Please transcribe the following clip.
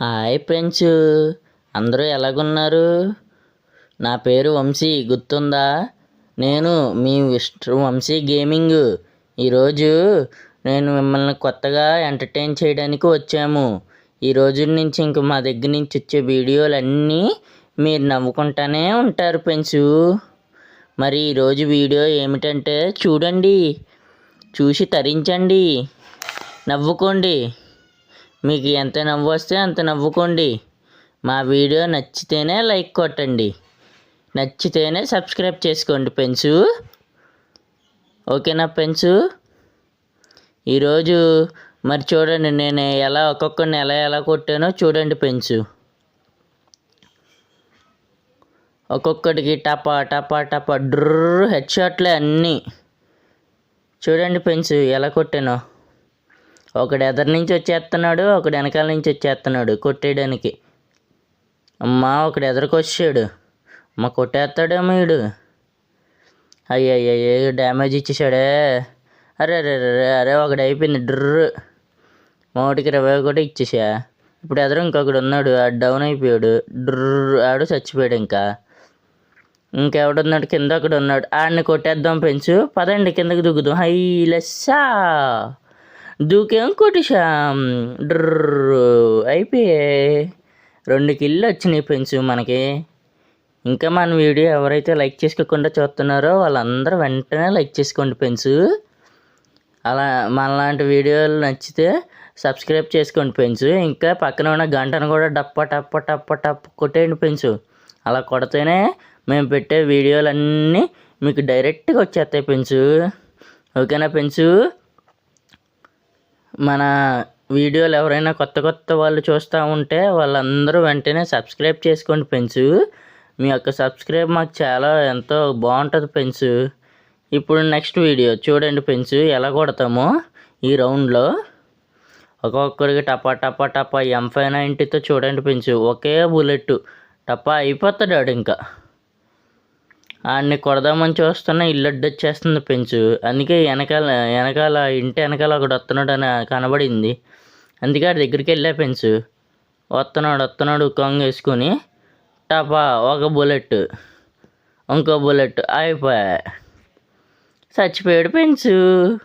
Hi friends, అందరూ ఎలాగున్నారు? నా పేరు వంశీ, గుర్తుందా? నేను మీ వంశీ గేమింగ్. ఈరోజు నేను మిమ్మల్ని కొత్తగా ఎంటర్టైన్ చేయడానికి వచ్చాము. ఈ రోజు నుంచి ఇంక మా దగ్గర నుంచి వచ్చే వీడియోలన్నీ మీరు నవ్వుకుంటానే ఉంటారు ఫ్రెండ్స్. మరి ఈరోజు వీడియో ఏమిటంటే చూడండి, చూసి తరించండి, నవ్వుకోండి. మీకు ఎంత నవ్వు వస్తే అంత నవ్వుకోండి. మా వీడియో నచ్చితేనే లైక్ కొట్టండి, నచ్చితేనే సబ్స్క్రైబ్ చేసుకోండి ఫ్రెండ్స్. ఓకేనా ఫ్రెండ్స్? ఈరోజు మరి చూడండి, నేను ఒక్కొక్కరిని ఎలా కొట్టానో చూడండి ఫ్రెండ్స్. ఒక్కొక్కడికి టపా టపా టపా డ్రర్ హెడ్ షాట్లే అన్నీ. చూడండి ఫ్రెండ్స్ ఎలా కొట్టానో. ఒకడు ఎదరి నుంచి వచ్చేస్తున్నాడు, ఒకడు వెనకాల నుంచి వచ్చేస్తున్నాడు కొట్టేయడానికి. అమ్మా, ఒకడు ఎదరికి వచ్చాడు. అమ్మ, కొట్టేస్తాడేమో వీడు. అయ్యయ్యో, డ్యామేజ్ ఇచ్చేసాడే. అరే అరే అరే అరే, ఒకడు అయిపోయింది డ్రర్. మోటికి 20 కూడా ఇచ్చేసా. ఇప్పుడు ఎదరు ఇంకొకడు ఉన్నాడు, ఆడు డౌన్ అయిపోయాడు. డ్రర్, ఆడు చచ్చిపోయాడు. ఇంకెవడున్నాడు? కింద ఒకడు ఉన్నాడు, ఆడిని కొట్టేద్దాం ఫ్రెండ్స్. పదండి కిందకి దిగుదాం. హై లెస్సా దూకేం కొట్టేశాం. డ్రర్ అయిపోయాయి. 2 కిల్లు వచ్చినాయి ఫ్రెండ్స్ మనకి. ఇంకా మన వీడియో ఎవరైతే లైక్ చేసుకోకుండా చూస్తున్నారో వాళ్ళందరూ వెంటనే లైక్ చేసుకోండి ఫ్రెండ్స్. అలా మనలాంటి వీడియోలు నచ్చితే సబ్స్క్రైబ్ చేసుకోండి ఫ్రెండ్స్. ఇంకా పక్కన ఉన్న గంటను కూడా టప్ప టప్ప కొట్టేయండి ఫ్రెండ్స్. అలా కొడితేనే మేము పెట్టే వీడియోలన్నీ మీకు డైరెక్ట్గా వచ్చేస్తాయి ఫ్రెండ్స్. ఓకేనా ఫ్రెండ్స్? మన వీడియోలు ఎవరైనా కొత్త వాళ్ళు చూస్తూ ఉంటే వాళ్ళందరూ వెంటనే సబ్స్క్రైబ్ చేసుకోండి ఫ్రెండ్స్. మీ యొక్క సబ్స్క్రైబ్ మాకు చాలా ఎంతో బాగుంటుంది ఫ్రెండ్స్. ఇప్పుడు నెక్స్ట్ వీడియో చూడండి ఫ్రెండ్స్, ఎలా కొడతామో ఈ రౌండ్లో. ఒక్కొక్కరికి టపా టపా టపా M590తో చూడండి ఫ్రెండ్స్. ఒకే బుల్లెట్ టపా అయిపోతాడు ఆడు. ఇంకా ఆడిని కొడదామని చూస్తున్నా, ఇల్లు అడ్డొచ్చేస్తుంది ఫ్రెండ్స్. అందుకే వెనకాల ఇంటి వెనకాల ఒకడు వస్తున్నాడు అని కనబడింది. అందుకే ఆడి దగ్గరికి వెళ్ళా ఫ్రెండ్స్. వస్తున్నాడు కొంగ వేసుకొని. టపా ఒక బుల్లెట్, ఇంకో బుల్లెట్ అయిపోయా, చచ్చిపోయాడు ఫ్రెండ్స్.